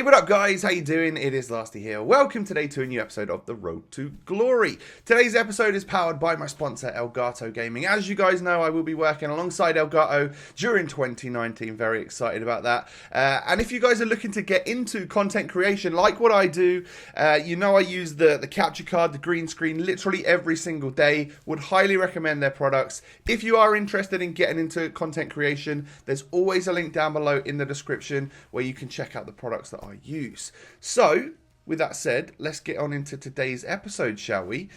What up guys, how you doing? It is Lasty here. Welcome today to a new episode of The Road to Glory. Today's episode is powered by my sponsor Elgato Gaming. As you guys know, I will be working alongside Elgato during 2019. Very excited about that. And if you guys are looking to get into content creation like what I do, you know I use the capture card, the green screen, literally every single day. Would highly recommend their products. If you are interested in getting into content creation, there's always a link down below in the description where you can check out the products that I use. So, with that said, let's get on into today's episode, shall we?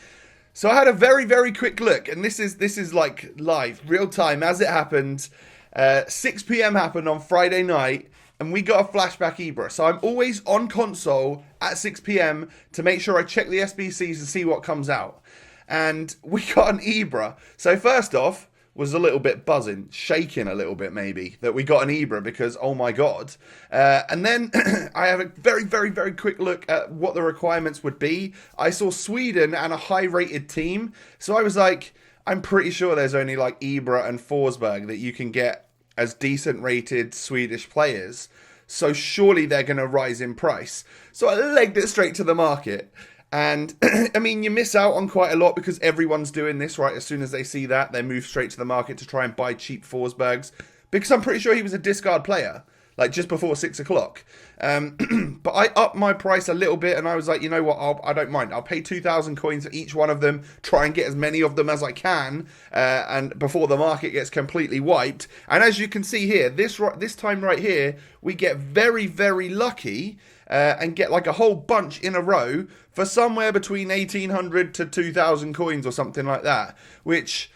So I had a very quick look, and this is like live, real time, as it happened. 6 p.m. happened on Friday night, and we got a Flashback Ibra. So I'm always on console at 6 p.m. to make sure I check the SBCs and see what comes out. And we got an Ibra. So first off, was a little bit buzzing, shaking a little bit maybe, that we got an Ibra because, oh my god. And then I have a very quick look at what the requirements would be. I saw Sweden and a high-rated team. So I was like, I'm pretty sure there's only like Ibra and Forsberg that you can get as decent rated Swedish players. So surely they're going to rise in price. So I legged it straight to the market. And, I mean, you miss out on quite a lot because everyone's doing this, right? As soon as they see that, they move straight to the market to try and buy cheap Forsbergs. Because I'm pretty sure he was a discard player, like just before 6 o'clock. But I upped my price a little bit and I was like, you know what, I don't mind. I'll pay 2,000 coins for each one of them, try and get as many of them as I can, and before the market gets completely wiped. And as you can see here, this time right here, we get very lucky and get like a whole bunch in a row for somewhere between 1,800 to 2,000 coins or something like that. Which,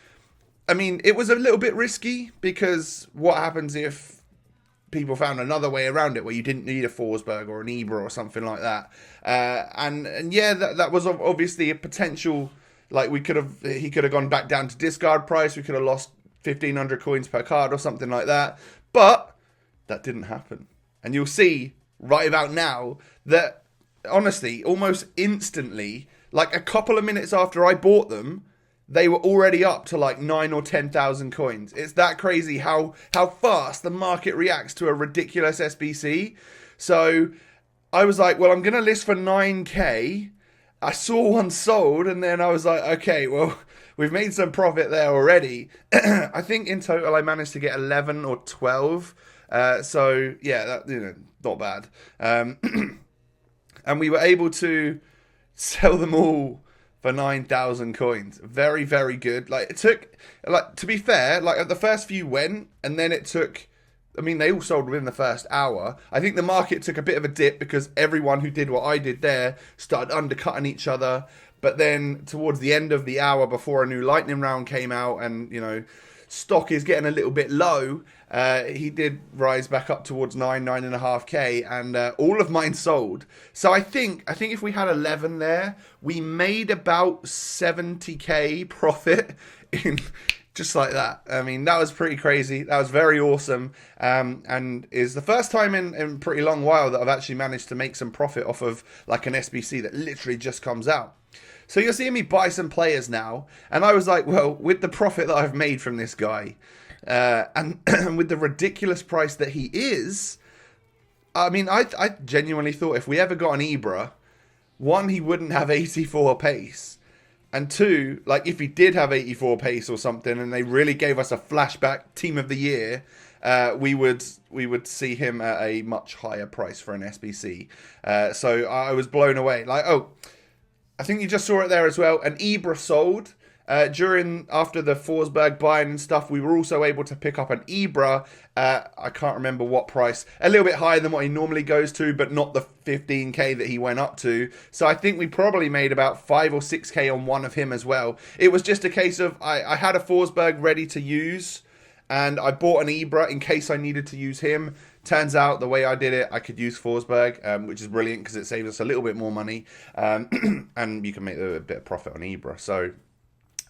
I mean, it was a little bit risky because what happens if people found another way around it where you didn't need a Forsberg or an Ibra or something like that. And yeah, that was obviously a potential, like he could have gone back down to discard price. We could have lost 1,500 coins per card or something like that. But that didn't happen. And you'll see right about now that, honestly, almost instantly, like a couple of minutes after I bought them, they were already up to like 9 or 10,000 coins. It's that crazy how fast the market reacts to a ridiculous SBC. So I was like, well, I'm going to list for 9k. I saw one sold and then I was like, okay, well, we've made some profit there already. I think in total I managed to get 11 or 12. So yeah, that, not bad. And we were able to sell them all for 9,000 coins. Very good. Like it took, like to be fair, like the first few went, and then it took. I mean, they all sold within the first hour. I think the market took a bit of a dip because everyone who did what I did there started undercutting each other. But then towards the end of the hour before a new lightning round came out, and stock is getting a little bit low, he did rise back up towards 9.5k, and all of mine sold. So I think if we had 11 there, we made about 70k profit in just like that. I mean, that was pretty crazy. That was very awesome, and is the first time in a pretty long while that I've actually managed to make some profit off of like an SBC that literally just comes out. So you're seeing me buy some players now, and I was like, well, with the profit that I've made from this guy, and with the ridiculous price that he is, I mean, I genuinely thought if we ever got an Ibra, one, he wouldn't have 84 pace, and two, like if he did have 84 pace or something, and they really gave us a flashback team of the year, we would see him at a much higher price for an SBC. So I was blown away. Like, oh, I think you just saw it there as well. An Ibra sold. After the Forsberg buying and stuff, we were also able to pick up an Ibra. I can't remember what price. A little bit higher than what he normally goes to, but not the 15k that he went up to. So I think we probably made about 5 or 6k on one of him as well. It was just a case of I had a Forsberg ready to use, and I bought an Ibra in case I needed to use him. Turns out the way I did it, I could use Forsberg, which is brilliant because it saves us a little bit more money, and you can make a bit of profit on Ibra. So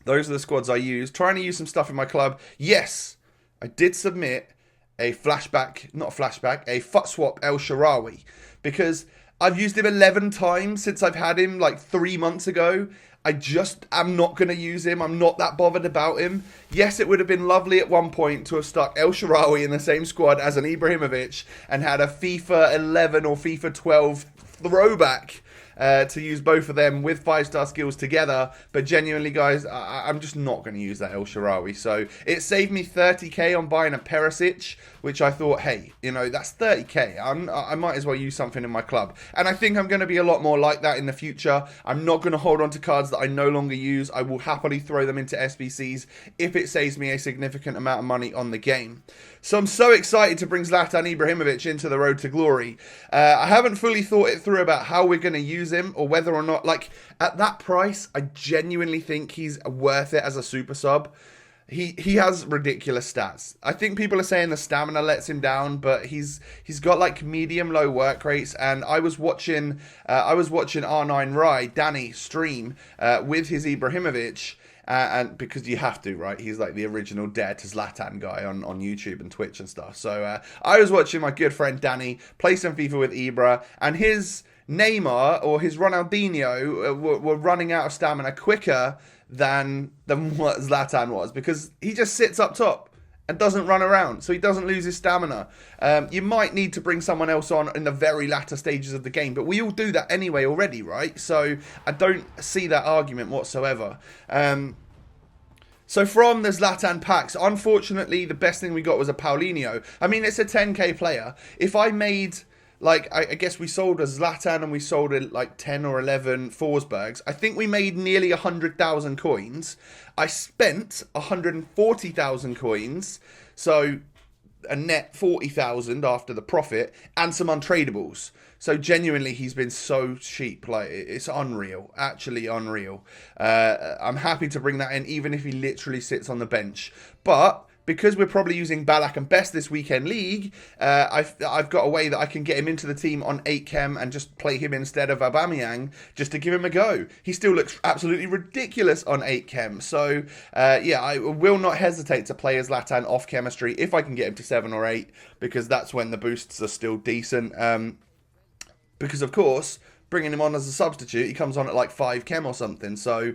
those are the squads I used. Trying to use some stuff in my club. Yes, I did submit a FUT swap El Shaarawy, because I've used him 11 times since I've had him like 3 months ago. I just am not going to use him. I'm not that bothered about him. Yes, it would have been lovely at one point to have stuck El Shaarawy in the same squad as an Ibrahimovic and had a FIFA 11 or FIFA 12 throwback to use both of them with 5-star skills together. But genuinely, guys, I'm just not going to use that El Shaarawy. So it saved me 30k on buying a Perisic, which I thought, hey, you know, that's 30k. I might as well use something in my club. And I think I'm going to be a lot more like that in the future. I'm not going to hold on to cards that I no longer use. I will happily throw them into SBCs if it saves me a significant amount of money on the game. So I'm so excited to bring Zlatan Ibrahimovic into the road to glory. I haven't fully thought it through about how we're going to use him or whether or not, like, at that price, I genuinely think he's worth it as a super sub. He has ridiculous stats. I think people are saying the stamina lets him down, but he's got like medium low work rates. And I was watching R9 Rai Danny stream with his Ibrahimovic. And because you have to, right? He's like the original Dare to Zlatan guy on YouTube and Twitch and stuff. So I was watching my good friend Danny play some FIFA with Ibra, and his Neymar or his Ronaldinho were running out of stamina quicker than what Zlatan was, because he just sits up top and doesn't run around, so he doesn't lose his stamina. You might need to bring someone else on in the very latter stages of the game, but we all do that anyway already, right? So I don't see that argument whatsoever. So from the Zlatan packs, unfortunately, the best thing we got was a Paulinho. I mean, it's a 10k player. If I made, like, I guess we sold a Zlatan and we sold like 10 or 11 Forsbergs. I think we made nearly 100,000 coins. I spent 140,000 coins, so a net 40,000 after the profit, and some untradables. So genuinely, he's been so cheap. Like, it's unreal, actually unreal. I'm happy to bring that in, even if he literally sits on the bench. But because we're probably using Ballack and Best this weekend league, I've got a way that I can get him into the team on 8 chem and just play him instead of Aubameyang, just to give him a go. He still looks absolutely ridiculous on 8 chem. So yeah, I will not hesitate to play as Zlatan off chemistry if I can get him to 7 or 8, because that's when the boosts are still decent. Because of course, bringing him on as a substitute, he comes on at like 5 chem or something. So,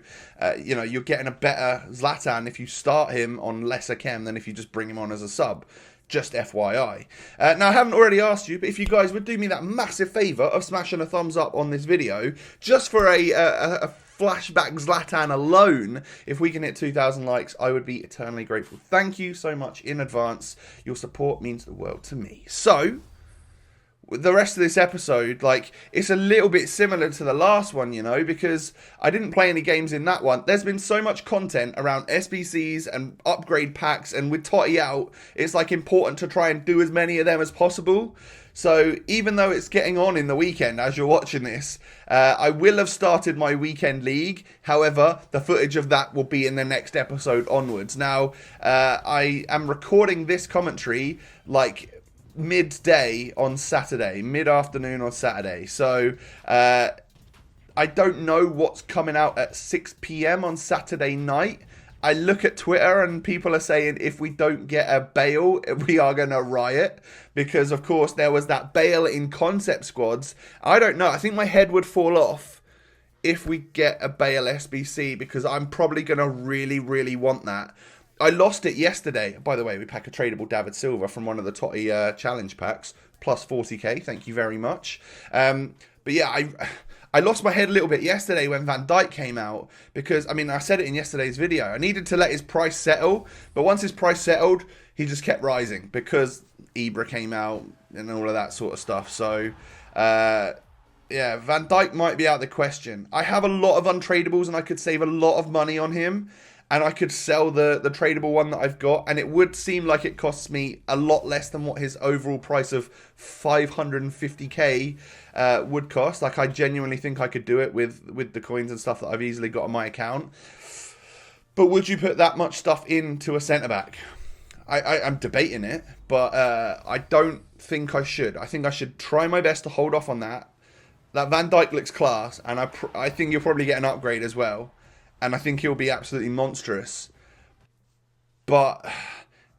you know, you're getting a better Zlatan if you start him on lesser chem than if you just bring him on as a sub. Just FYI. Now, I haven't already asked you, but if you guys would do me that massive favour of smashing a thumbs up on this video, just for a Flashback Zlatan alone, if we can hit 2,000 likes, I would be eternally grateful. Thank you so much in advance. Your support means the world to me. So, the rest of this episode, like, it's a little bit similar to the last one, you know, because I didn't play any games in that one. There's been so much content around SBCs and upgrade packs, and with Totti out, it's like important to try and do as many of them as possible. So even though it's getting on in the weekend as you're watching this, I will have started my weekend league. However, the footage of that will be in the next episode onwards. Now, I am recording this commentary like midday on Saturday, mid-afternoon on Saturday. So I don't know what's coming out at 6 p.m. on Saturday night. I look at Twitter and people are saying if we don't get a Bale, we are going to riot. Because, of course, there was that Bale in concept squads. I don't know. I think my head would fall off if we get a Bale SBC, because I'm probably going to really, really want that. I lost it yesterday. By the way, we pack a tradable David Silva from one of the Totti challenge packs. Plus 40k. Thank you very much. But yeah, I lost my head a little bit yesterday when Van Dijk came out. Because, I mean, I said it in yesterday's video. I needed to let his price settle. But once his price settled, he just kept rising. Because Ibra came out and all of that sort of stuff. So, yeah, Van Dijk might be out of the question. I have a lot of untradables and I could save a lot of money on him. And I could sell the tradable one that I've got, and it would seem like it costs me a lot less than what his overall price of 550k would cost. Like, I genuinely think I could do it with the coins and stuff that I've easily got on my account. But would you put that much stuff into a centre-back? I'm debating it, but I don't think I should. I think I should try my best to hold off on that. That Van Dijk looks class, and I think you'll probably get an upgrade as well. And I think he'll be absolutely monstrous. But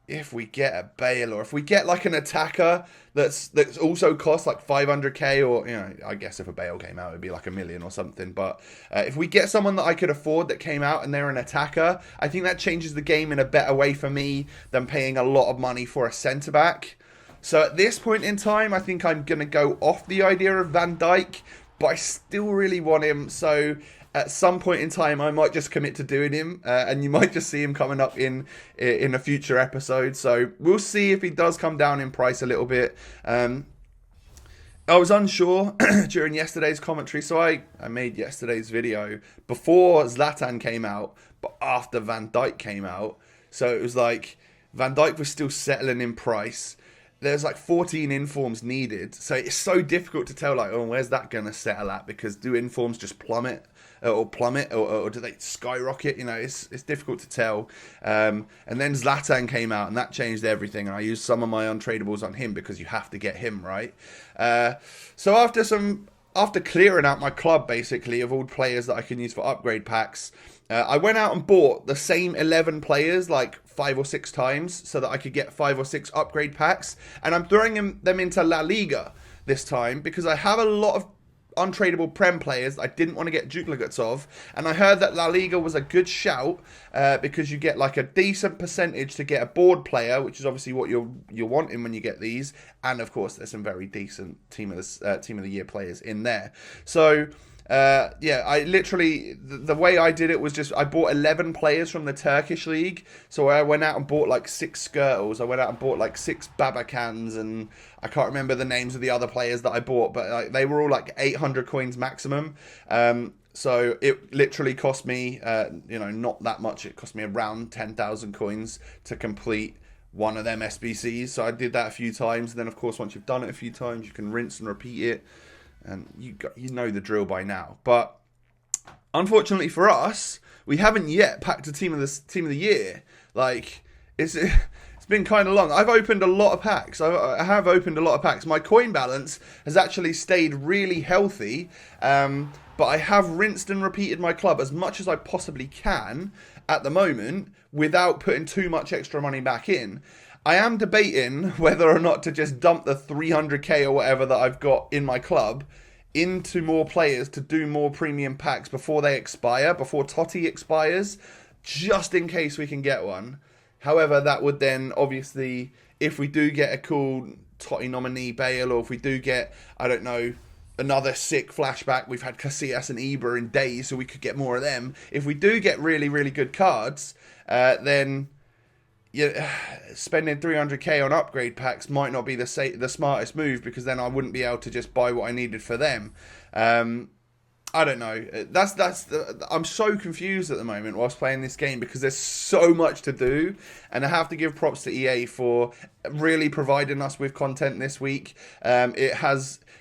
if we get a Bale, or if we get like an attacker that's also costs like 500k, or, you know, I guess if a Bale came out, it'd be like $1 million or something. But if we get someone that I could afford that came out and they're an attacker, I think that changes the game in a better way for me than paying a lot of money for a centre back. So at this point in time, I think I'm going to go off the idea of Van Dijk, but I still really want him. So at some point in time, I might just commit to doing him, and you might just see him coming up in a future episode. So we'll see if he does come down in price a little bit. I was unsure during yesterday's commentary, so I made yesterday's video before Zlatan came out, but after Van Dijk came out. So it was like Van Dijk was still settling in price. There's like 14 informs needed, so it's so difficult to tell, like, oh, where's that going to settle at? Because do informs just plummet, or do they skyrocket? You know, it's difficult to tell. And then Zlatan came out, and that changed everything. And I used some of my untradables on him because you have to get him right. So after clearing out my club, basically, of all players that I can use for upgrade packs, I went out and bought the same 11 players like 5 or 6 times so that I could get 5 or 6 upgrade packs. And I'm throwing them into La Liga this time because I have a lot of untradeable Prem players I didn't want to get duplicates of. And I heard that La Liga was a good shout because you get like a decent percentage to get a board player, which is obviously what you're wanting when you get these. And of course, there's some very decent team of the year players in there. So yeah, I literally, the way I did it was just, I bought 11 players from the Turkish league. So I went out and bought like 6 Skirtles. I went out and bought like 6 Babakans, and I can't remember the names of the other players that I bought, but like, they were all like 800 coins maximum. So it literally cost me, not that much. It cost me around 10,000 coins to complete one of them SBCs. So I did that a few times. And then of course, once you've done it a few times, you can rinse and repeat it. And you know the drill by now. But unfortunately for us, we haven't yet packed a team of the year. Like, it's been kind of long. I've opened a lot of packs. I have opened a lot of packs. My coin balance has actually stayed really healthy. But I have rinsed and repeated my club as much as I possibly can at the moment without putting too much extra money back in. I am debating whether or not to just dump the 300k or whatever that I've got in my club into more players to do more premium packs before they expire, before Totti expires, just in case we can get one. However, that would then obviously, if we do get a cool Totti nominee Bale, or if we do get, I don't know, another sick flashback, we've had Casillas and Ibra in days, so we could get more of them. If we do get really, really good cards, then spending 300k on upgrade packs might not be the smartest move, because then I wouldn't be able to just buy what I needed for them. I don't know. I'm so confused at the moment whilst playing this game because there's so much to do, and I have to give props to EA for really providing us with content this week.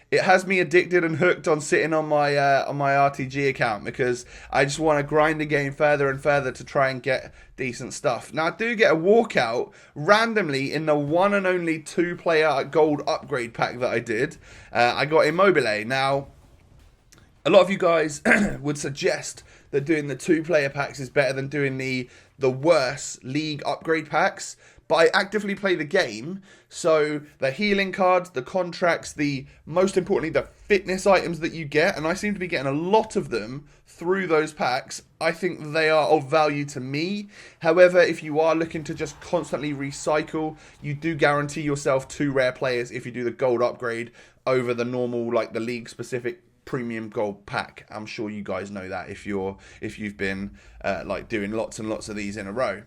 It has me addicted and hooked on sitting on my RTG account because I just want to grind the game further and further to try and get decent stuff. Now, I do get a walkout randomly in the one and only 2-player gold upgrade pack that I did. I got Immobile. Now, a lot of you guys would suggest that doing the 2-player packs is better than doing the worse league upgrade packs. But I actively play the game, so the healing cards, the contracts, most importantly, the fitness items that you get, and I seem to be getting a lot of them through those packs. I think they are of value to me. However, if you are looking to just constantly recycle, you do guarantee yourself 2 rare players if you do the gold upgrade over the normal, like the league-specific premium gold pack. I'm sure you guys know that if you've been like doing lots and lots of these in a row.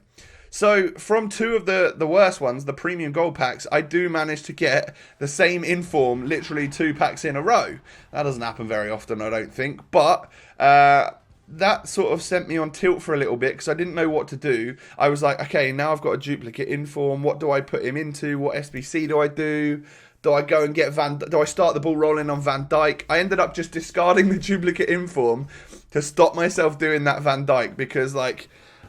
So from 2 of the worst ones, the premium gold packs, I do manage to get the same inform literally 2 packs in a row. That doesn't happen very often, I don't think. But that sort of sent me on tilt for a little bit because I didn't know what to do. I was like, okay, now I've got a duplicate inform. What do I put him into? What SBC do I do? Do I go and get do I start the ball rolling on Van Dijk? I ended up just discarding the duplicate inform to stop myself doing that Van Dijk because, like,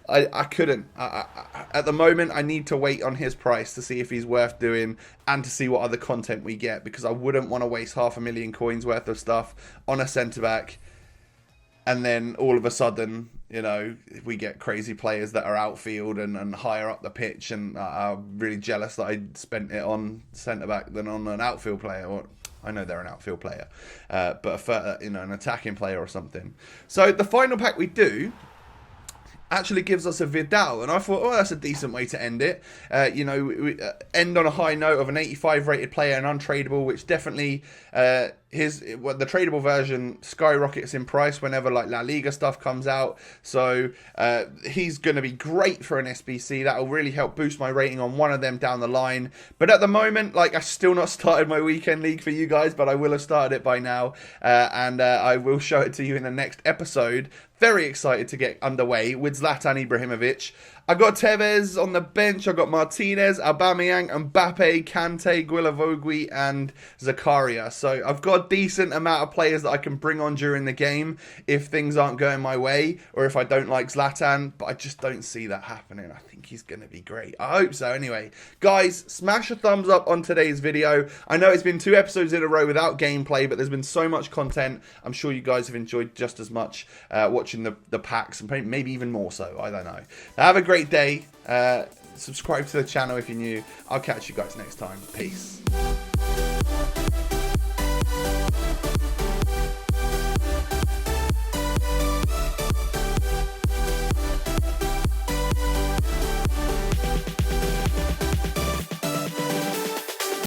I couldn't. At the moment, I need to wait on his price to see if he's worth doing and to see what other content we get, because I wouldn't want to waste 500,000 coins worth of stuff on a centre-back and then all of a sudden, you know, we get crazy players that are outfield and higher up the pitch, and I'm really jealous that I spent it on centre back than on an outfield player. Or I know they're an outfield player, but an attacking player or something. So the final pack we do actually gives us a Vidal, and I thought, oh, that's a decent way to end it. We end on a high note of an 85 rated player and untradeable, which definitely the tradable version skyrockets in price whenever like La Liga stuff comes out. So he's going to be great for an SBC. That will really help boost my rating on one of them down the line. But at the moment, like, I've still not started my weekend league for you guys, but I will have started it by now, and I will show it to you in the next episode. Very excited to get underway with Zlatan Ibrahimovic. I got Tevez on the bench. I got Martinez, Aubameyang, Mbappe, Kante, Guilavogui, and Zakaria. So I've got a decent amount of players that I can bring on during the game if things aren't going my way, or if I don't like Zlatan. But I just don't see that happening. I think he's going to be great. I hope so. Anyway, guys, smash a thumbs up on today's video. I know it's been 2 episodes in a row without gameplay, but there's been so much content. I'm sure you guys have enjoyed just as much watching the packs, and maybe even more so. I don't know. Have a great day. Subscribe to the channel if you're new. I'll catch you guys next time. Peace.